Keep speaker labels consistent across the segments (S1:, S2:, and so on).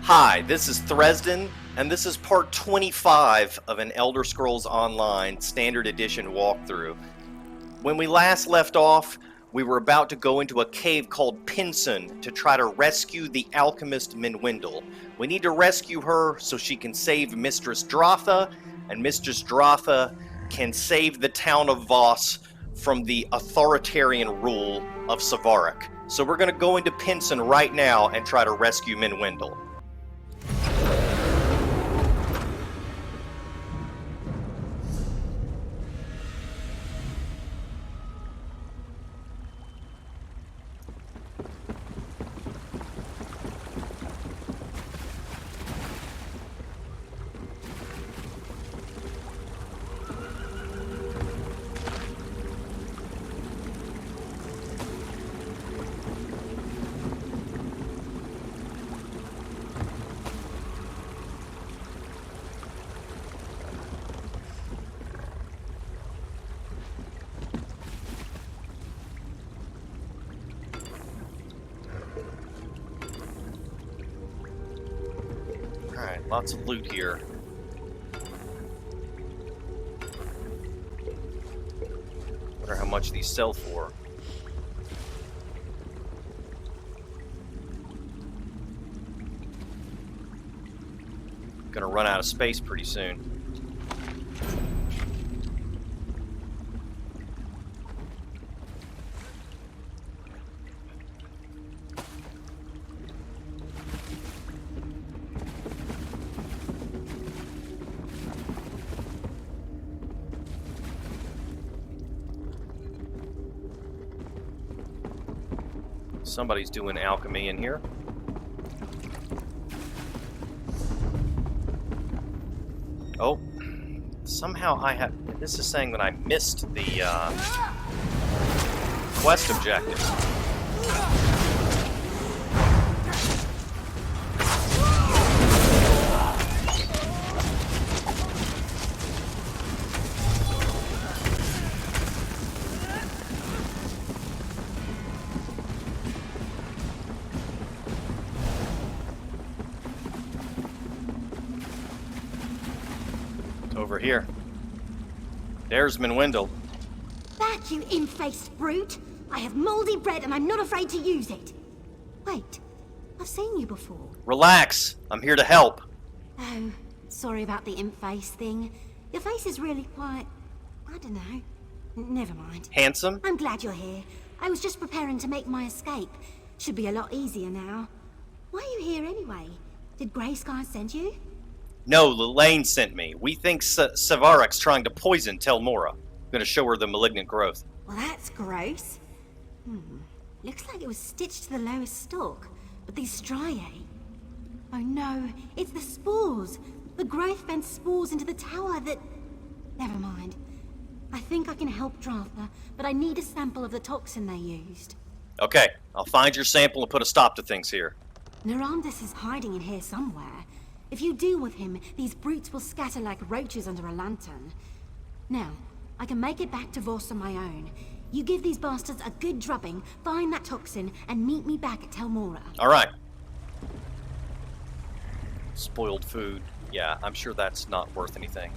S1: Hi, this is Thresden, and this is part 25 of an Elder Scrolls Online Standard Edition walkthrough. When we last left off, we were about to go into a cave called Pinsun to try to rescue the alchemist Menwendel. We need to rescue her so she can save Mistress Dratha, and Mistress Dratha can save the town of Voss from the authoritarian rule of Savaric. So we're going to go into Pinsun right now and try to rescue Menwendel. Alright, lots of loot here. Wonder how much these sell for. Gonna run out of space pretty soon. Somebody's doing alchemy in here. Oh, somehow I have... This is saying that I missed the quest objective. Over here. There's Menwendel.
S2: Back, you imp-faced brute! I have moldy bread and I'm not afraid to use it! Wait, I've seen you before.
S1: Relax, I'm here to help.
S2: Oh, sorry about the imp-face thing. Your face is really quite... I don't know. Never mind.
S1: Handsome?
S2: I'm glad you're here. I was just preparing to make my escape. Should be a lot easier now. Why are you here anyway? Did Grey Sky send you?
S1: No, Lelaine sent me. We think Savaric's trying to poison Telmora. I'm gonna show her the malignant growth.
S2: Well, that's gross. Looks like it was stitched to the lowest stalk. But these striae... Oh no, it's the spores! The growth bent spores into the tower that... Never mind. I think I can help Dratha, but I need a sample of the toxin they used.
S1: Okay, I'll find your sample and put a stop to things here.
S2: Narandus is hiding in here somewhere. If you deal with him, these brutes will scatter like roaches under a lantern. Now, I can make it back to Voss on my own. You give these bastards a good drubbing, find that toxin, and meet me back at Telmora.
S1: Alright. Spoiled food. Yeah, I'm sure that's not worth anything.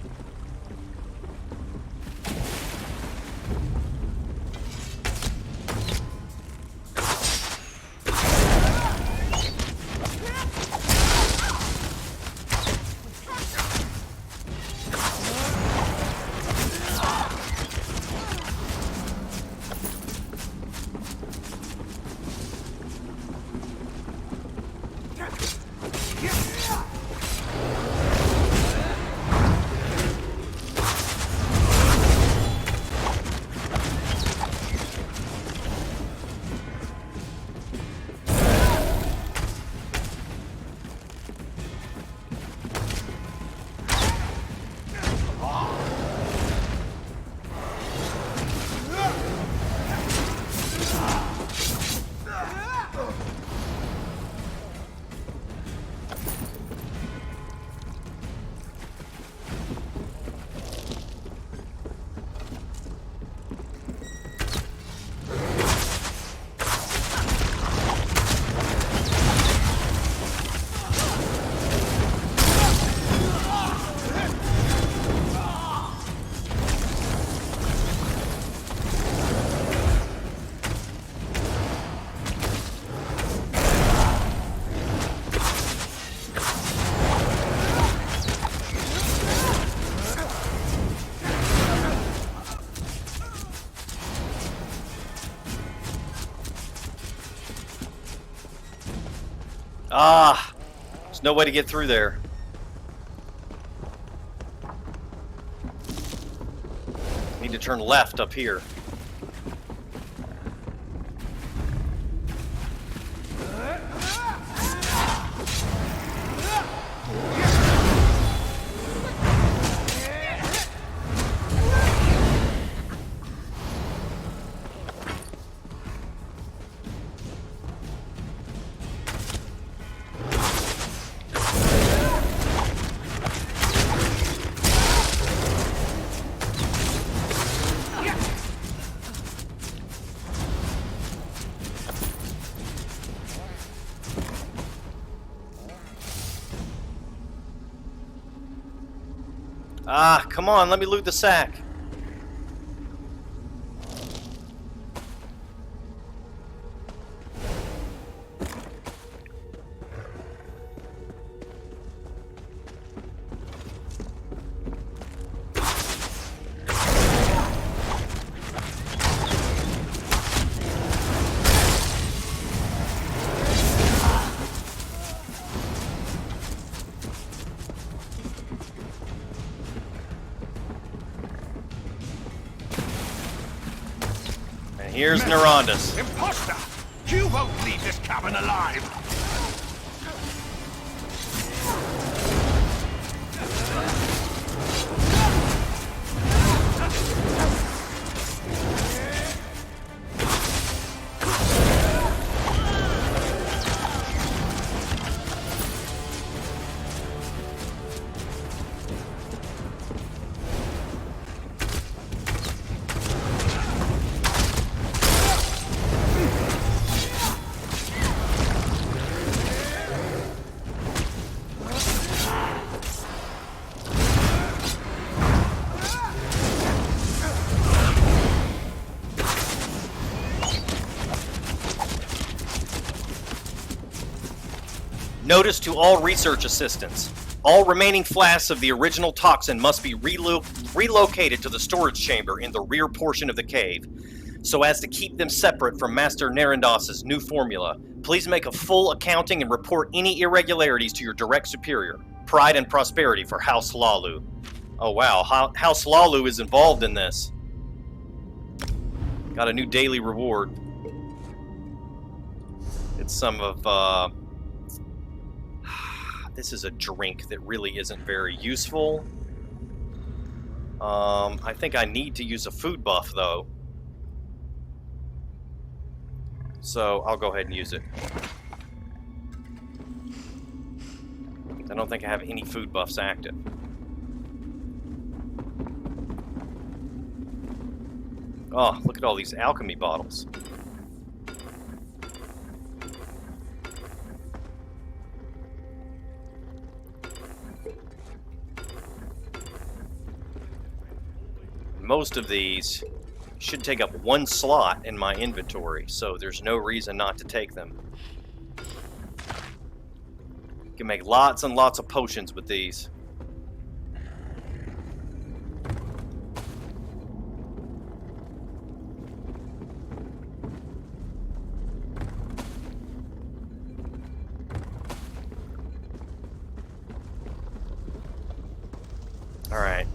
S1: Ah! There's no way to get through there. Need to turn left up here. Ah, come on, let me loot the sack. Here's Nerondas.
S3: Imposter! You won't leave this cabin alive!
S1: Notice to all research assistants. All remaining flasks of the original toxin must be relocated to the storage chamber in the rear portion of the cave, so as to keep them separate from Master Nerendas's new formula. Please make a full accounting and report any irregularities to your direct superior. Pride and prosperity for House Lalu. Oh wow, House Lalu is involved in this. Got a new daily reward. It's some of, this is a drink that really isn't very useful. I think I need to use a food buff, though. So, I'll go ahead and use it. I don't think I have any food buffs active. Oh, look at all these alchemy bottles. Most of these should take up one slot in my inventory, so there's no reason not to take them. You can make lots and lots of potions with these. Alright.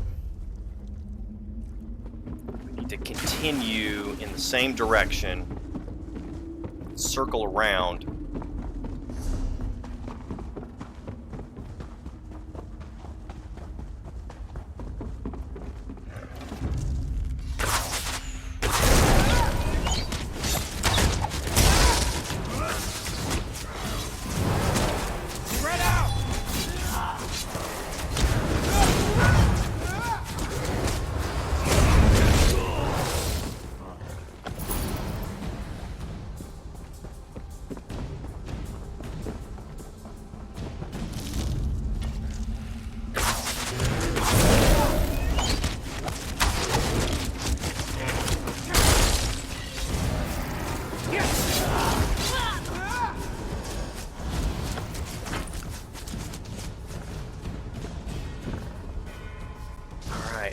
S1: To continue in the same direction, circle around.
S3: Spread out!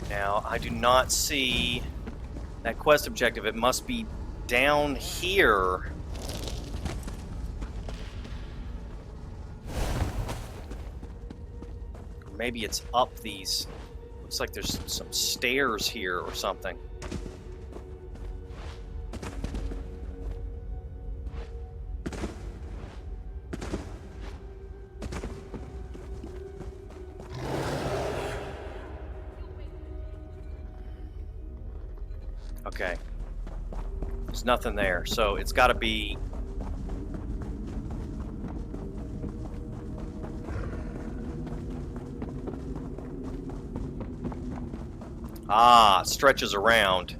S1: Now, I do not see that quest objective. It must be down here. maybe it's up these. Looks like there's some stairs here or something. Okay. There's nothing there, so it's got to be... Ah, it stretches around.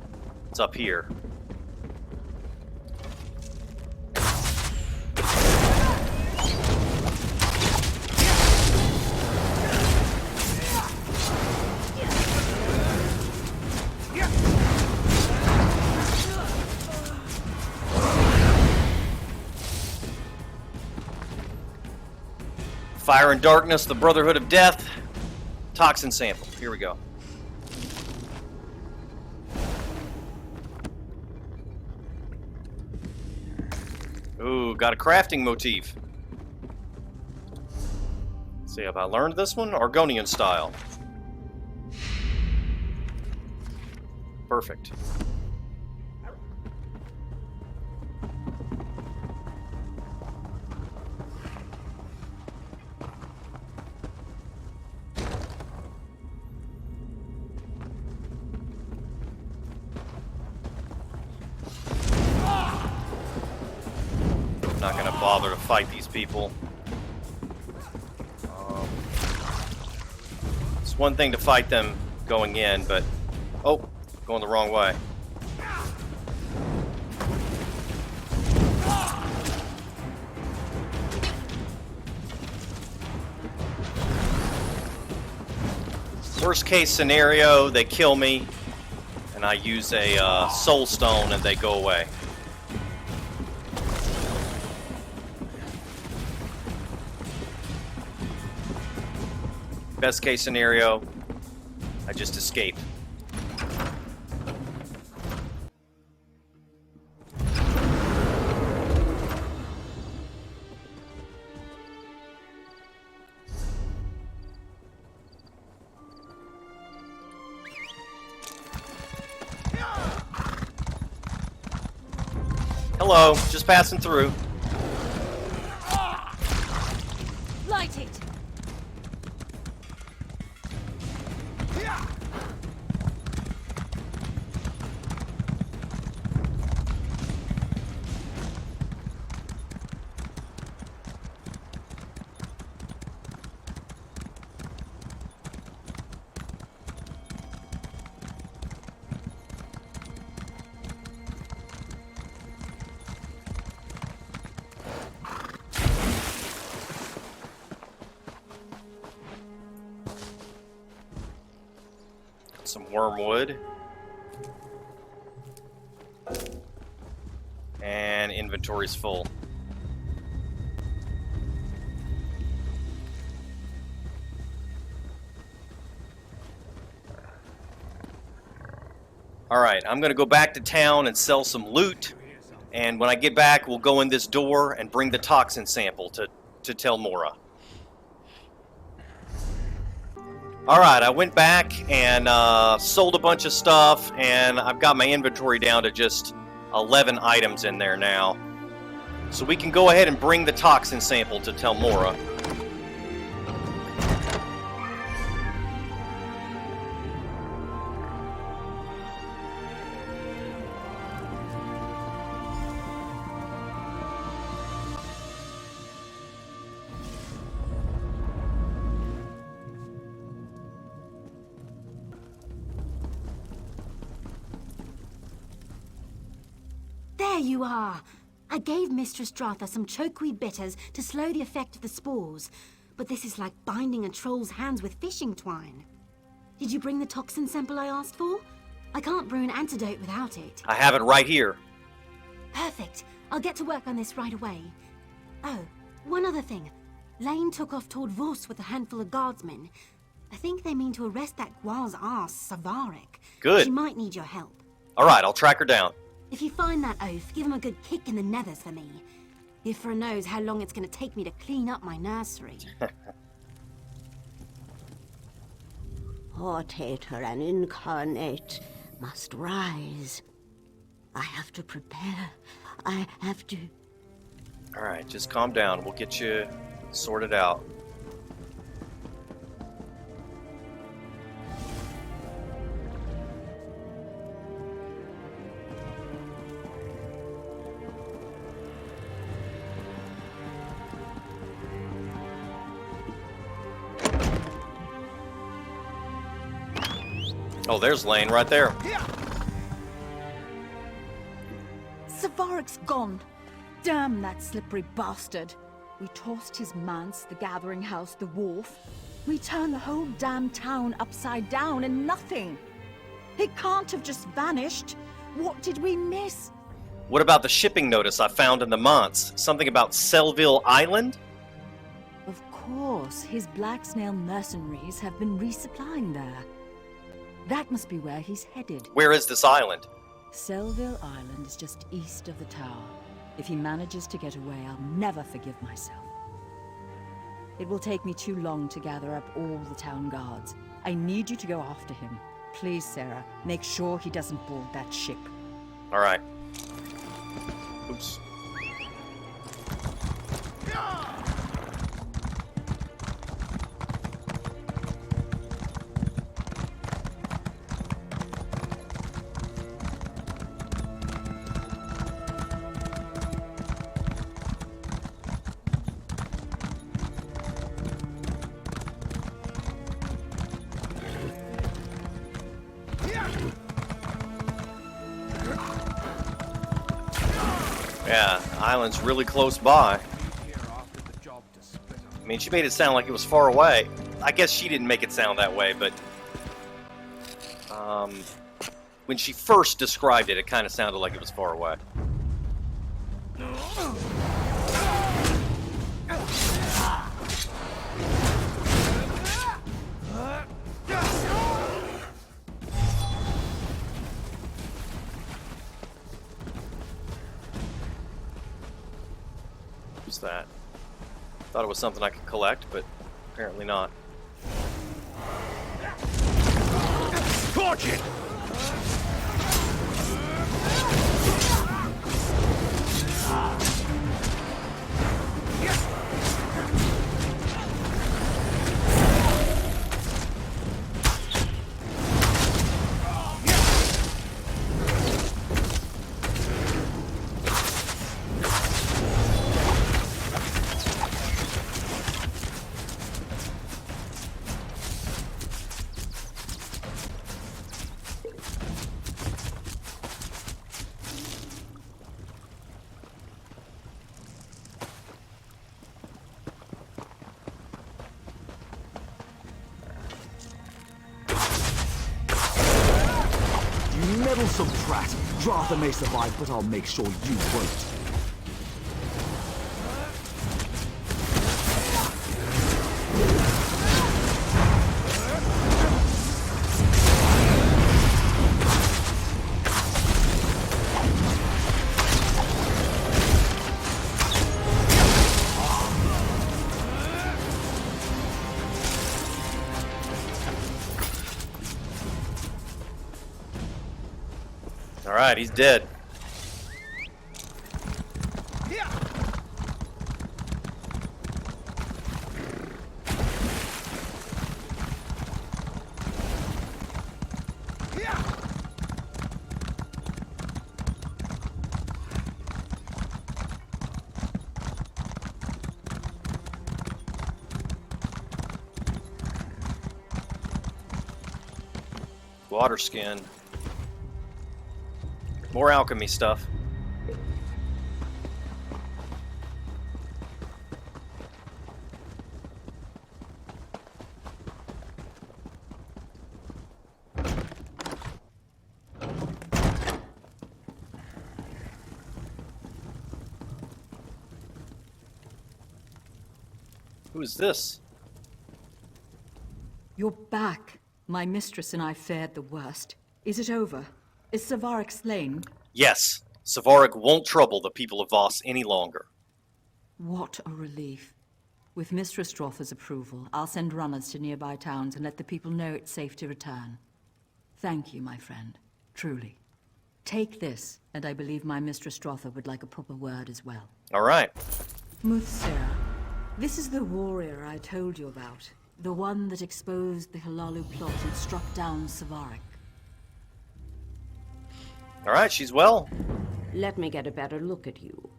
S1: It's up here. Fire and Darkness, the Brotherhood of Death. Toxin sample. Here we go. Ooh, got a crafting motif. Let's see, have I learned this one? Argonian style. Perfect. Not gonna bother to fight these people. It's one thing to fight them going in, but... Oh, going the wrong way. Worst case scenario, they kill me, and I use a soul stone and they go away. Best case scenario, I just escape. Hello, just passing through.
S2: Light it!
S1: Some wormwood. And inventory's full. Alright, I'm gonna go back to town and sell some loot. And when I get back, we'll go in this door and bring the toxin sample to Telmora. Alright, I went back and sold a bunch of stuff, and I've got my inventory down to just 11 items in there now. So we can go ahead and bring the toxin sample to Telmora.
S2: There you are! I gave Mistress Dratha some chokeweed bitters to slow the effect of the spores, but this is like binding a troll's hands with fishing twine. Did you bring the toxin sample I asked for? I can't brew an antidote without it.
S1: I have it right here.
S2: Perfect. I'll get to work on this right away. Oh, one other thing. Lane took off toward Vos with a handful of guardsmen. I think they mean to arrest that Guar's ass, Savaric.
S1: Good.
S2: She might need your help.
S1: Alright, I'll track her down.
S2: If you find that oaf, give him a good kick in the nethers for me. Ifra knows how long it's going to take me to clean up my nursery.
S4: portator and incarnate must rise. I have to prepare. I have to...
S1: Alright, just calm down. We'll get you sorted out. Oh, there's Lane right there.
S5: Savaric's gone. Damn that slippery bastard. We tossed his manse, the gathering house, the wharf. We turned the whole damn town upside down and nothing. He can't have just vanished. What did we miss?
S1: What about the shipping notice I found in the Manse? Something about Selville Island?
S5: Of course, his black snail mercenaries have been resupplying there. That must be where he's headed.
S1: Where is this island?
S5: Selville Island is just east of the tower. If he manages to get away, I'll never forgive myself. It will take me too long to gather up all the town guards. I need you to go after him. Please, Sarah, make sure he doesn't board that ship.
S1: Alright. Oops. Yeah, the island's really close by. I mean, she made it sound like it was far away. I guess she didn't make it sound that way, but... when she first described it, it kind of sounded like it was far away. Who's that? Thought it was something I could collect, but apparently not.
S3: Torch it!
S6: Meddlesome brat! Dratha may survive, but I'll make sure you won't.
S1: Alright, he's dead. Water skin. More alchemy stuff. Who is this?
S5: You're back. My mistress and I fared the worst. Is it over? Is Savaric slain?
S1: Yes, Savaric won't trouble the people of Voss any longer.
S5: What a relief. With Mistress Dratha's approval, I'll send runners to nearby towns and let the people know it's safe to return. Thank you, my friend. Truly. Take this, and I believe my Mistress Dratha would like a proper word as well.
S1: All right.
S5: Muthsera, this is the warrior I told you about. The one that exposed the Halalu plot and struck down Savarik.
S1: All right, she's well.
S4: Let me get a better look at you.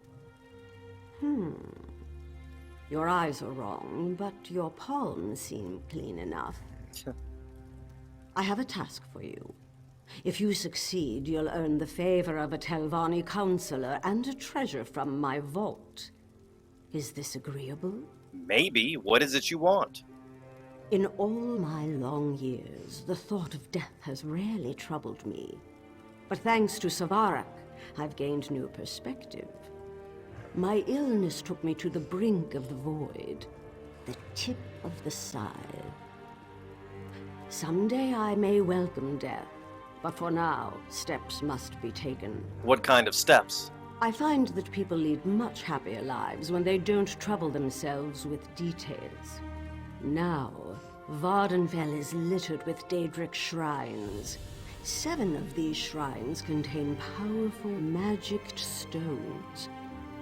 S4: Your eyes are wrong, but your palms seem clean enough. I have a task for you. If you succeed, you'll earn the favor of a Telvanni counselor and a treasure from my vault. Is this agreeable?
S1: Maybe. What is it you want?
S4: In all my long years, the thought of death has rarely troubled me. But thanks to Savarak, I've gained new perspective. My illness took me to the brink of the void, the tip of the scythe. Someday I may welcome death, but for now, steps must be taken.
S1: What kind of steps?
S4: I find that people lead much happier lives when they don't trouble themselves with details. Now, Vardenfell is littered with Daedric shrines. 7 of these shrines contain powerful magicked stones.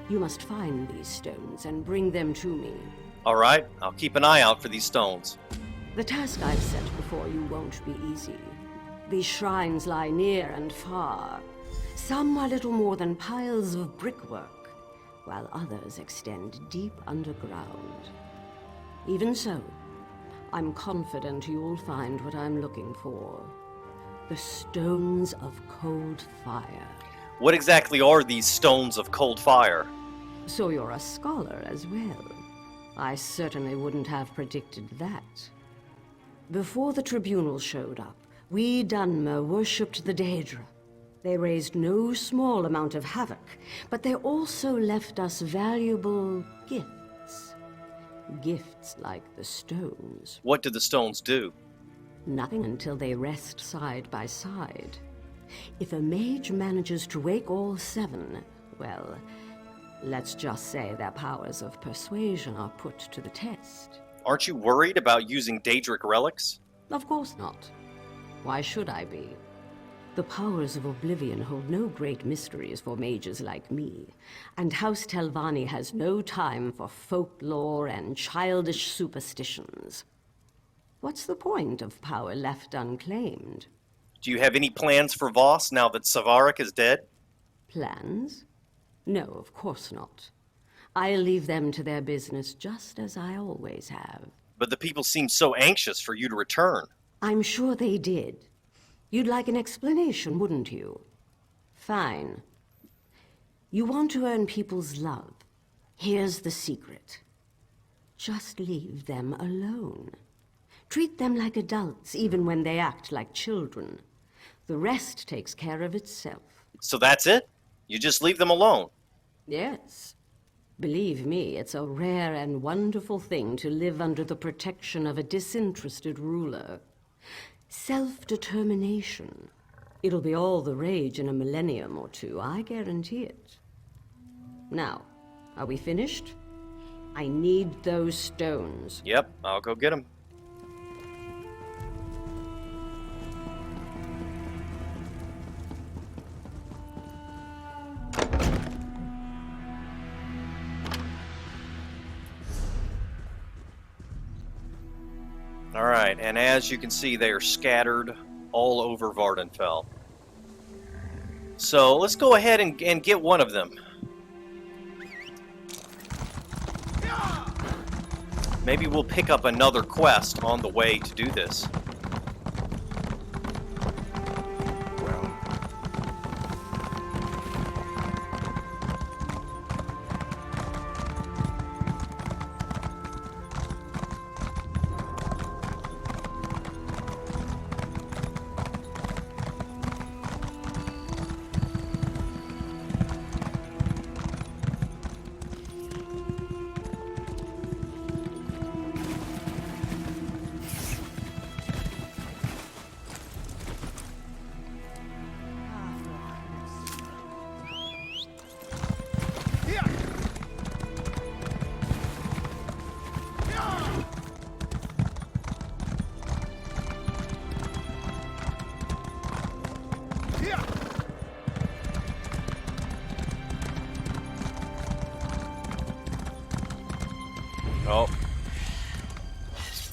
S4: You must find these stones and bring them to me.
S1: All right, I'll keep an eye out for these stones.
S4: The task I've set before you won't be easy. These shrines lie near and far. Some are little more than piles of brickwork, while others extend deep underground. Even so, I'm confident you'll find what I'm looking for. The Stones of Cold Fire.
S1: What exactly are these stones of cold fire?
S4: So you're a scholar as well. I certainly wouldn't have predicted that. Before the tribunal showed up, we Dunmer worshipped the Daedra. They raised no small amount of havoc, but they also left us valuable gifts. Gifts like the stones.
S1: What do the stones do?
S4: Nothing until they rest side by side. If a mage manages to wake all 7, well, let's just say their powers of persuasion are put to the test.
S1: Aren't you worried about using Daedric relics?
S4: Of course not. Why should I be? The powers of Oblivion hold no great mysteries for mages like me, and House Telvanni has no time for folklore and childish superstitions. What's the point of power left unclaimed?
S1: Do you have any plans for Voss now that Savarik is dead?
S4: Plans? No, of course not. I'll leave them to their business just as I always have.
S1: But the people seem so anxious for you to return.
S4: I'm sure they did. You'd like an explanation, wouldn't you? Fine. You want to earn people's love. Here's the secret. Just leave them alone. Treat them like adults, even when they act like children. The rest takes care of itself.
S1: So that's it? You just leave them alone?
S4: Yes. Believe me, it's a rare and wonderful thing to live under the protection of a disinterested ruler. Self-determination. It'll be all the rage in a millennium or two, I guarantee it. Now, are we finished? I need those stones.
S1: Yep, I'll go get them. Alright, and as you can see, they are scattered all over Vardenfell. So let's go ahead and get one of them. Maybe we'll pick up another quest on the way to do this.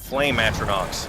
S1: Flame Atronachs.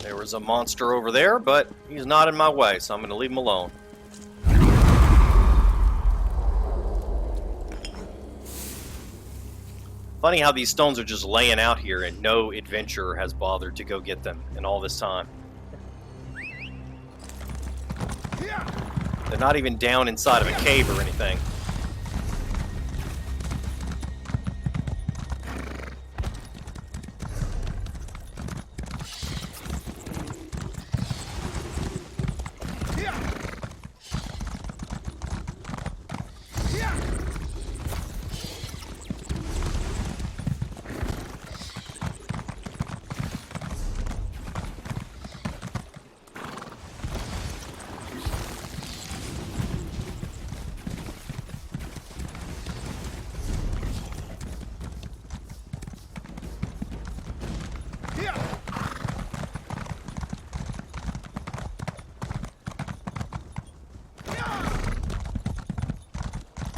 S1: There was a monster over there, but he's not in my way, so I'm going to leave him alone. Funny how these stones are just laying out here and no adventurer has bothered to go get them in all this time. They're not even down inside of a cave or anything.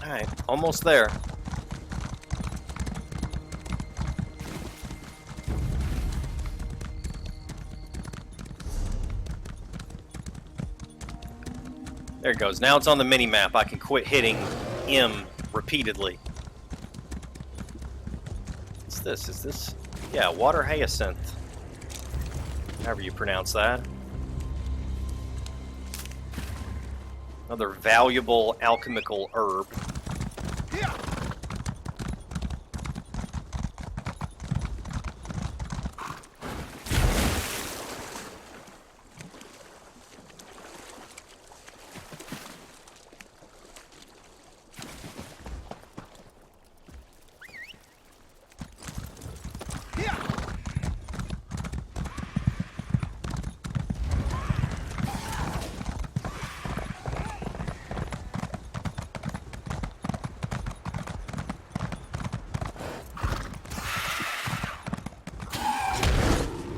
S1: Alright, almost there. There it goes. Now it's on the mini-map. I can quit hitting M repeatedly. What's this? Is this... Yeah, water hyacinth. However you pronounce that. Another valuable alchemical herb.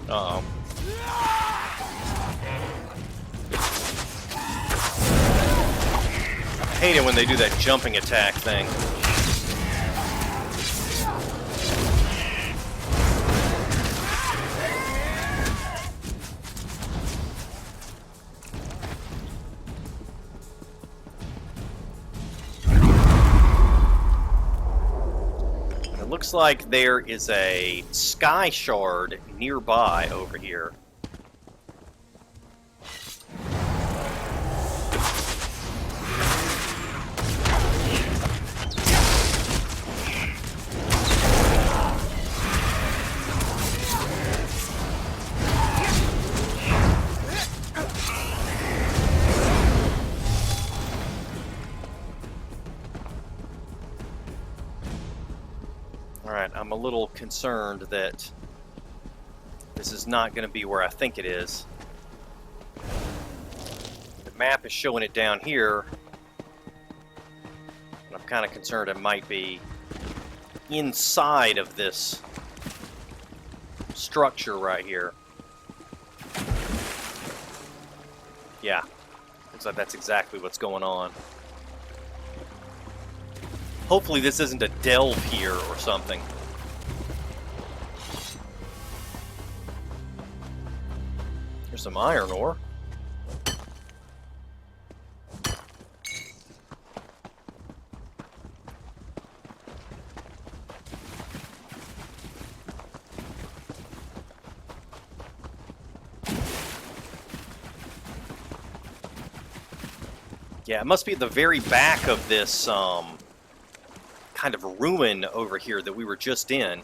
S1: Uh-oh. I hate it when they do that jumping attack thing. It looks like there is a sky shard nearby over here. Alright, I'm a little concerned that this is not going to be where I think it is. The map is showing it down here. And I'm kind of concerned it might be inside of this structure right here. Yeah, looks like that's exactly what's going on. Hopefully this isn't a delve here or something. Here's some iron ore. Yeah, it must be at the very back of this kind of ruin over here that we were just in.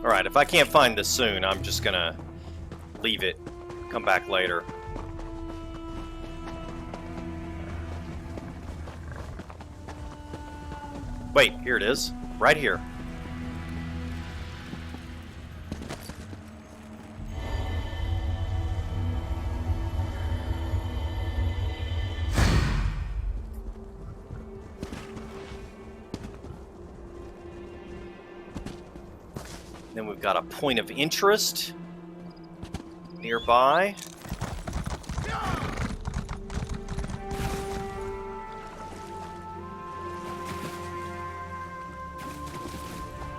S1: Alright, if I can't find this soon, I'm just gonna leave it, come back later. Wait, here it is. Right here. Then we've got a point of interest nearby.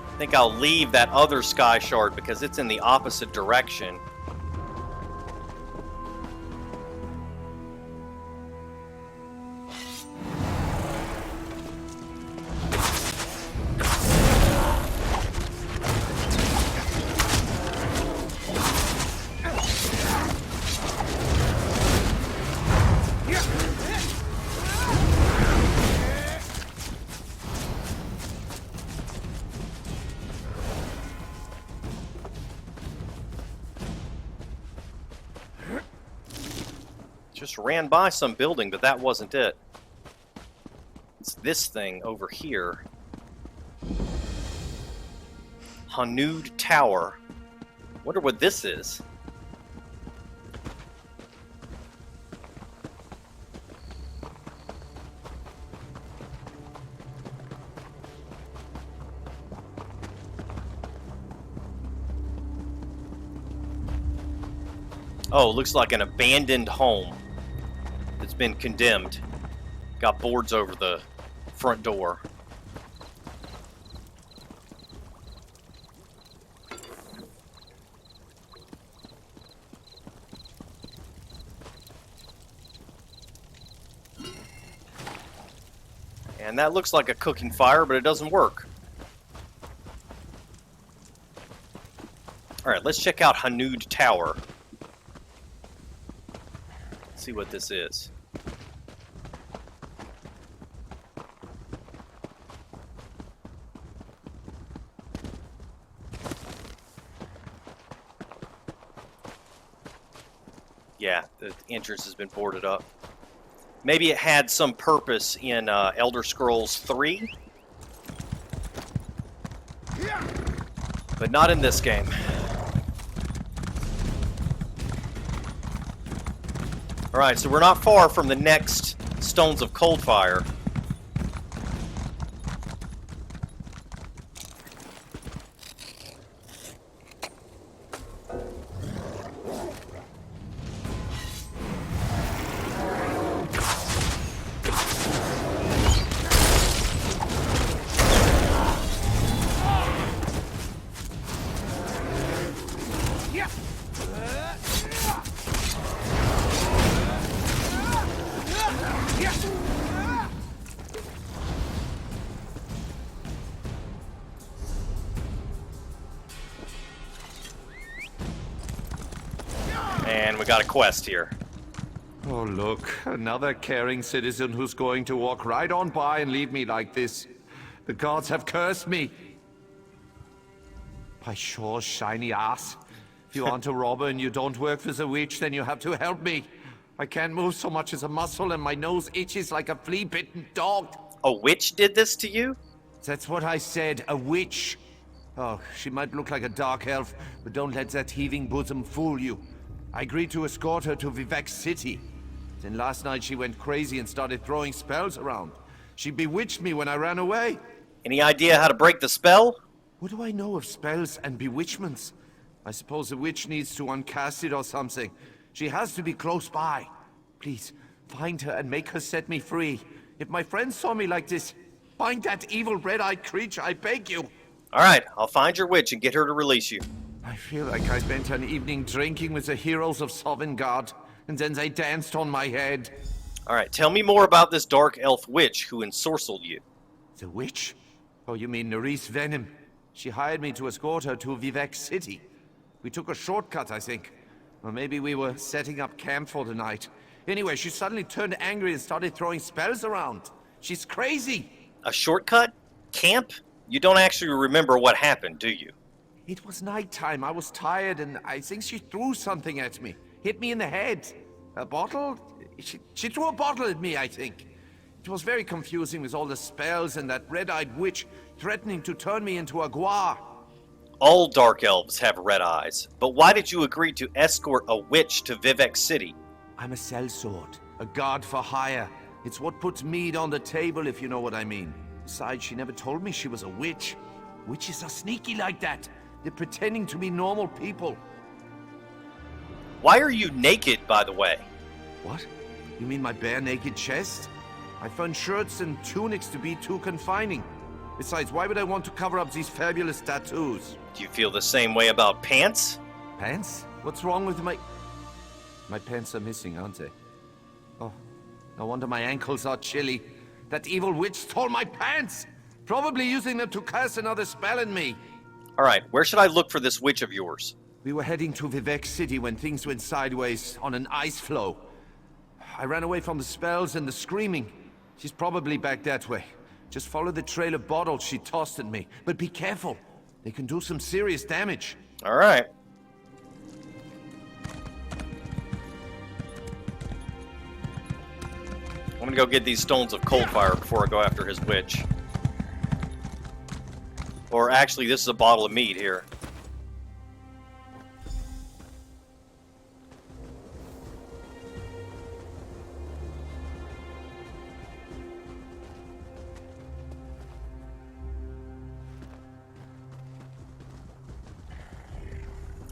S1: I think I'll leave that other sky shard because it's in the opposite direction. Just ran by some building, but that wasn't it. It's this thing over here. Hanud Tower. Wonder what this is. Oh, looks like an abandoned home that's been condemned. Got boards over the front door. And that looks like a cooking fire, but it doesn't work. Alright, let's check out Hanud Tower. See what this is. Yeah, the entrance has been boarded up. Maybe it had some purpose in Elder Scrolls 3, but not in this game. Alright, so we're not far from the next Stones of Coldfire. And we got a quest here.
S3: Oh, look. Another caring citizen who's going to walk right on by and leave me like this. The gods have cursed me. By Shaw's shiny ass. If you aren't a robber and you don't work for the witch, then you have to help me. I can't move so much as a muscle and my nose itches like a flea-bitten dog.
S1: A witch did this to you?
S3: That's what I said, a witch. Oh, she might look like a dark elf, but don't let that heaving bosom fool you. I agreed to escort her to Vivek City. Then last night she went crazy and started throwing spells around. She bewitched me when I ran away.
S1: Any idea how to break the spell?
S3: What do I know of spells and bewitchments? I suppose the witch needs to uncast it or something. She has to be close by. Please, find her and make her set me free. If my friends saw me like this, find that evil red-eyed creature, I beg you.
S1: All right, I'll find your witch and get her to release you.
S3: I feel like I spent an evening drinking with the heroes of Sovngarde, and then they danced on my head.
S1: All right, tell me more about this dark elf witch who ensorcelled you.
S3: The witch? Oh, you mean Nerys Venom. She hired me to escort her to Vivec City. We took a shortcut, I think. Or maybe we were setting up camp for the night. Anyway, she suddenly turned angry and started throwing spells around. She's crazy.
S1: A shortcut? Camp? You don't actually remember what happened, do you?
S3: It was nighttime. I was tired, and I think she threw something at me. Hit me in the head. A bottle? She threw a bottle at me, I think. It was very confusing with all the spells and that red-eyed witch threatening to turn me into a guar.
S1: All dark elves have red eyes, but why did you agree to escort a witch to Vivec City?
S3: I'm a sellsword, a god for hire. It's what puts meat on the table, if you know what I mean. Besides, she never told me she was a witch. Witches are sneaky like that. They're pretending to be normal people.
S1: Why are you naked, by the way?
S3: What? You mean my bare naked chest? I found shirts and tunics to be too confining. Besides, why would I want to cover up these fabulous tattoos?
S1: Do you feel the same way about pants?
S3: Pants? What's wrong with my... My pants are missing, aren't they? Oh, no wonder my ankles are chilly. That evil witch stole my pants! Probably using them to cast another spell on me.
S1: All right, where should I look for this witch of yours?
S3: We were heading to Vivec City when things went sideways on an ice floe. I ran away from the spells and the screaming. She's probably back that way. Just follow the trail of bottles she tossed at me. But be careful. They can do some serious damage.
S1: All right. I'm gonna go get these stones of cold fire before I go after his witch. Or actually, this is a bottle of mead here.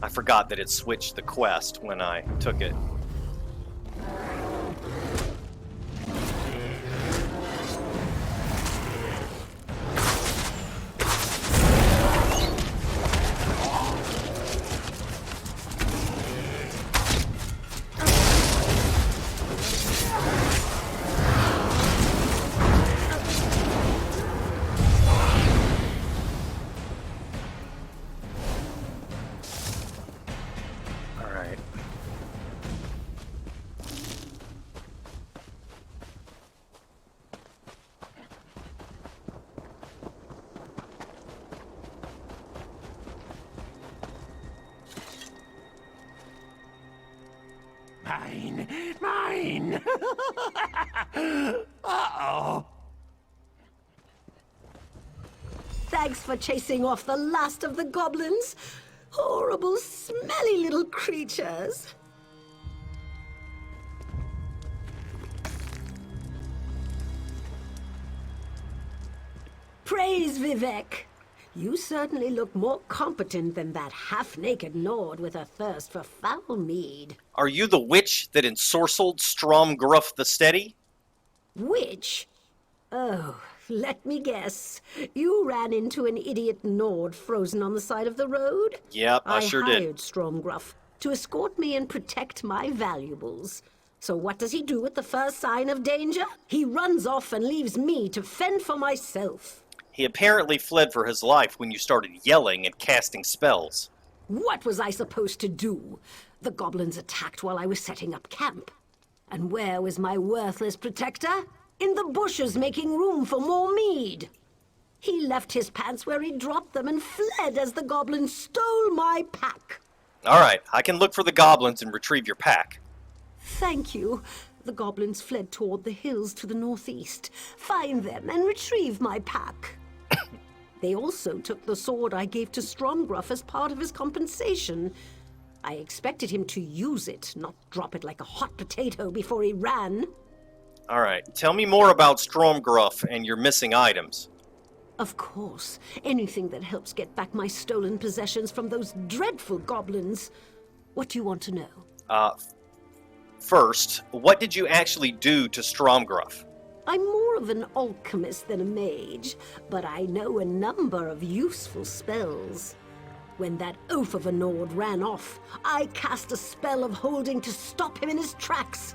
S1: I forgot that it switched the quest when I took it.
S3: Mine! Uh-oh!
S4: Thanks for chasing off the last of the goblins. Horrible, smelly little creatures. Praise Vivec. You certainly look more competent than that half-naked Nord with a thirst for foul mead.
S1: Are you the witch that ensorcelled Stromgruff the Steady?
S4: Witch? Oh, let me guess. You ran into an idiot Nord frozen on the side of the road?
S1: Yep, I sure did.
S4: I hired Stromgruff to escort me and protect my valuables. So what does he do at the first sign of danger? He runs off and leaves me to fend for myself.
S1: He apparently fled for his life when you started yelling and casting spells.
S4: What was I supposed to do? The goblins attacked while I was setting up camp. And where was my worthless protector? In the bushes making room for more mead. He left his pants where he dropped them and fled as the goblins stole my pack.
S1: All right, I can look for the goblins and retrieve your pack.
S4: Thank you. The goblins fled toward the hills to the northeast. Find them and retrieve my pack. They also took the sword I gave to Stromgruff as part of his compensation. I expected him to use it, not drop it like a hot potato before he ran.
S1: All right, tell me more about Stromgruff and your missing items.
S4: Of course. Anything that helps get back my stolen possessions from those dreadful goblins. What do you want to know?
S1: First, what did you actually do to Stromgruff?
S4: I'm more of an alchemist than a mage, but I know a number of useful spells. When that oaf of a Nord ran off, I cast a spell of holding to stop him in his tracks.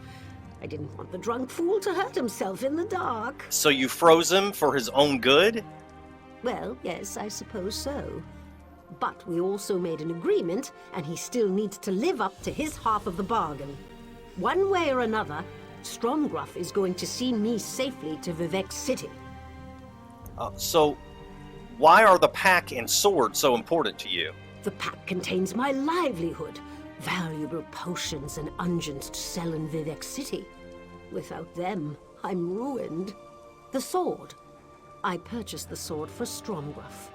S4: I didn't want the drunk fool to hurt himself in the dark.
S1: So you froze him for his own good?
S4: Well, yes, I suppose so. But we also made an agreement, and he still needs to live up to his half of the bargain. One way or another, Stromgruff is going to see me safely to Vivek City.
S1: So, why are the pack and sword so important to you?
S4: The pack contains my livelihood, valuable potions and unguents to sell in Vivek City. Without them, I'm ruined. The sword. I purchased the sword for Stromgruff.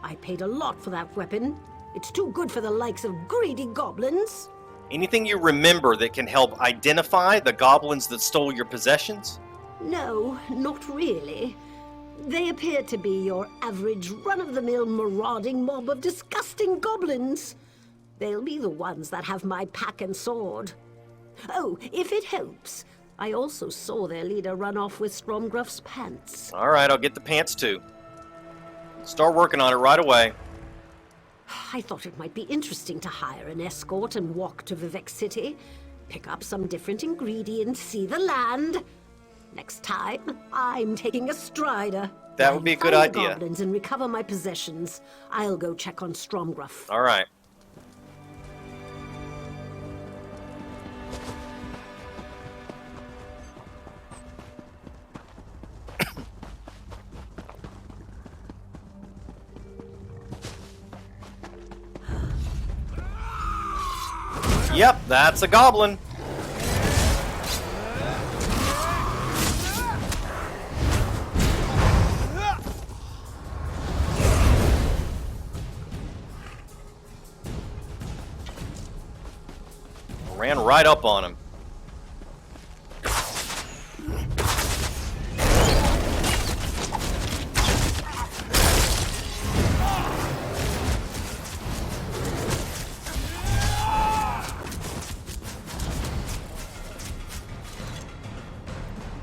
S4: I paid a lot for that weapon. It's too good for the likes of greedy goblins.
S1: Anything you remember that can help identify the goblins that stole your possessions?
S4: No, not really. They appear to be your average run-of-the-mill marauding mob of disgusting goblins. They'll be the ones that have my pack and sword. Oh, if it helps, I also saw their leader run off with Stromgruff's pants.
S1: All right, I'll get the pants too. Start working on it right away.
S4: I thought it might be interesting to hire an escort and walk to Vivek City, pick up some different ingredients, see the land. Next time, I'm taking a strider.
S1: That would be a good
S4: Find the
S1: idea.
S4: goblins and recover my possessions. I'll go check on Stromgruff.
S1: All right. Yep, that's a goblin. Ran right up on him.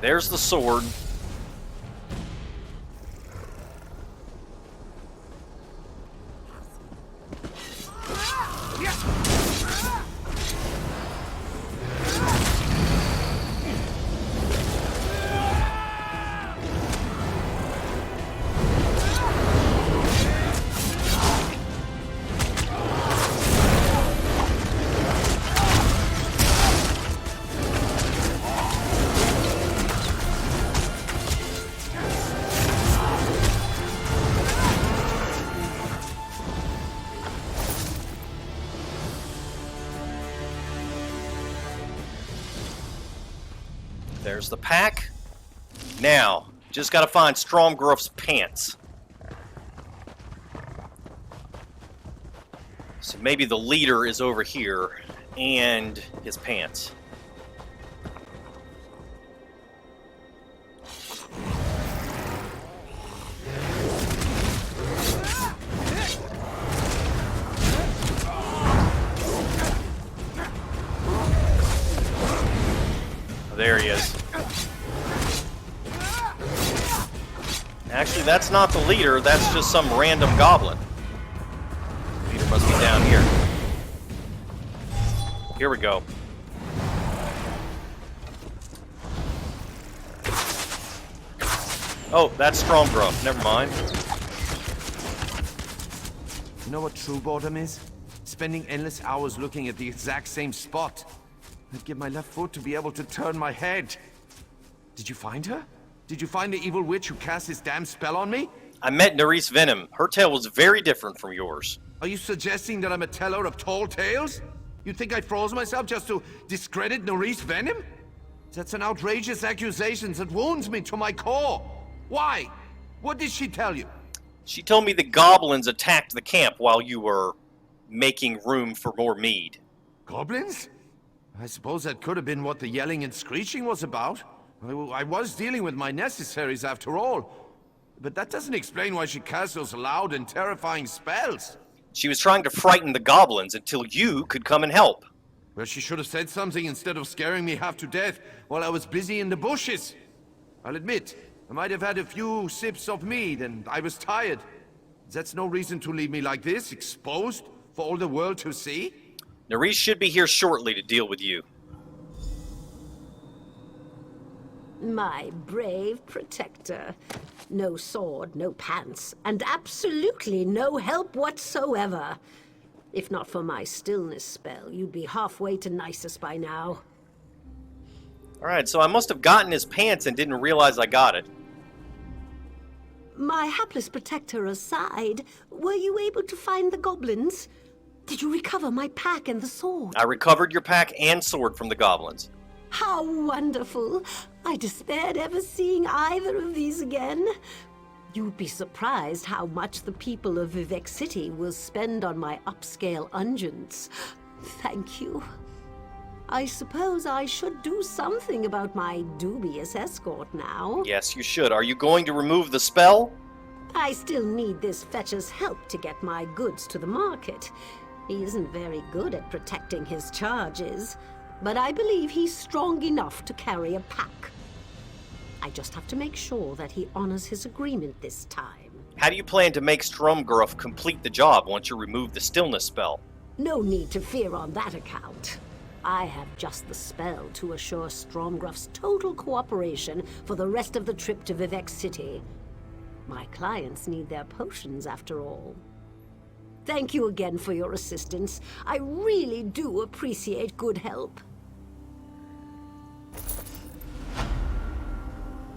S1: There's the sword. There's the pack. Now, just gotta find Stromgruff's pants. So maybe the leader is over here, and his pants. There he is. Actually, that's not the leader, that's just some random goblin. The leader must be down here. Here we go. Oh, that's Stromgruff. Never mind.
S3: You know what true boredom is? Spending endless hours looking at the exact same spot. I'd give my left foot to be able to turn my head. Did you find her? Did you find the evil witch who cast this damn spell on me?
S1: I met Nerys Venom. Her tale was very different from yours.
S3: Are you suggesting that I'm a teller of tall tales? You think I froze myself just to discredit Nerys Venom? That's an outrageous accusation that wounds me to my core. Why? What did she tell you?
S1: She told me the goblins attacked the camp while you were making room for more mead.
S3: Goblins? I suppose that could have been what the yelling and screeching was about. I was dealing with my necessaries after all. But that doesn't explain why she cast those loud and terrifying spells.
S1: She was trying to frighten the goblins until you could come and help.
S3: Well, she should have said something instead of scaring me half to death while I was busy in the bushes. I'll admit, I might have had a few sips of mead and I was tired. That's no reason to leave me like this, exposed for all the world to see.
S1: Nerys should be here shortly to deal with you.
S4: My brave protector. No sword, no pants, and absolutely no help whatsoever. If not for my stillness spell, you'd be halfway to Nisus by now.
S1: Alright, so I must have gotten his pants and didn't realize I got it.
S4: My hapless protector aside, were you able to find the goblins? Did you recover my pack and the sword?
S1: I recovered your pack and sword from the goblins.
S4: How wonderful! I despaired ever seeing either of these again. You'd be surprised how much the people of Vivec City will spend on my upscale unguents. Thank you. I suppose I should do something about my dubious escort now.
S1: Yes, you should. Are you going to remove the spell?
S4: I still need this fetcher's help to get my goods to the market. He isn't very good at protecting his charges, but I believe he's strong enough to carry a pack. I just have to make sure that he honors his agreement this time.
S1: How do you plan to make Stromgruff complete the job once you remove the stillness spell?
S4: No need to fear on that account. I have just the spell to assure Stromgruff's total cooperation for the rest of the trip to Vivec City. My clients need their potions after all. Thank you again for your assistance. I really do appreciate good help.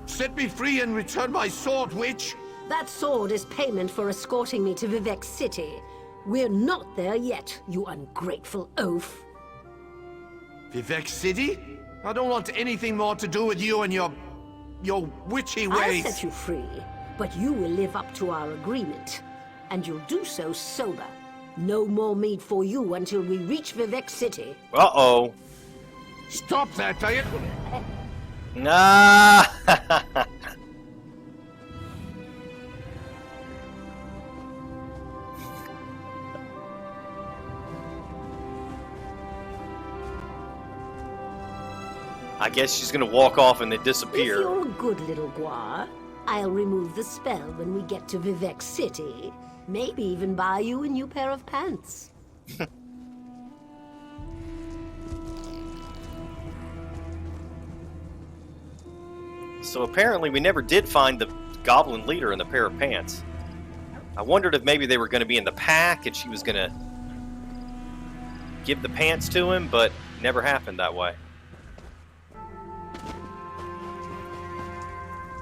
S3: Set me free and return my sword, witch!
S4: That sword is payment for escorting me to Vivec City. We're not there yet, you ungrateful oaf.
S3: Vivec City? I don't want anything more to do with you and your witchy ways.
S4: I'll set you free, but you will live up to our agreement. And you'll do so sober. No more mead for you until we reach Vivec City.
S1: Uh-oh.
S3: Stop that, I...
S1: Nah. I guess she's gonna walk off and then
S4: If
S1: disappear.
S4: you're a good little Guar, I'll remove the spell when we get to Vivec City. Maybe even buy you a new pair of pants.
S1: So apparently we never did find the goblin leader in the pair of pants. I wondered if maybe they were going to be in the pack and she was going to give the pants to him, but never happened that way.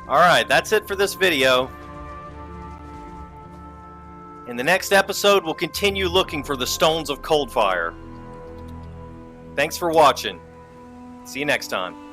S1: Alright, that's it for this video. In the next episode, we'll continue looking for the Stones of Coldfire. Thanks for watching. See you next time.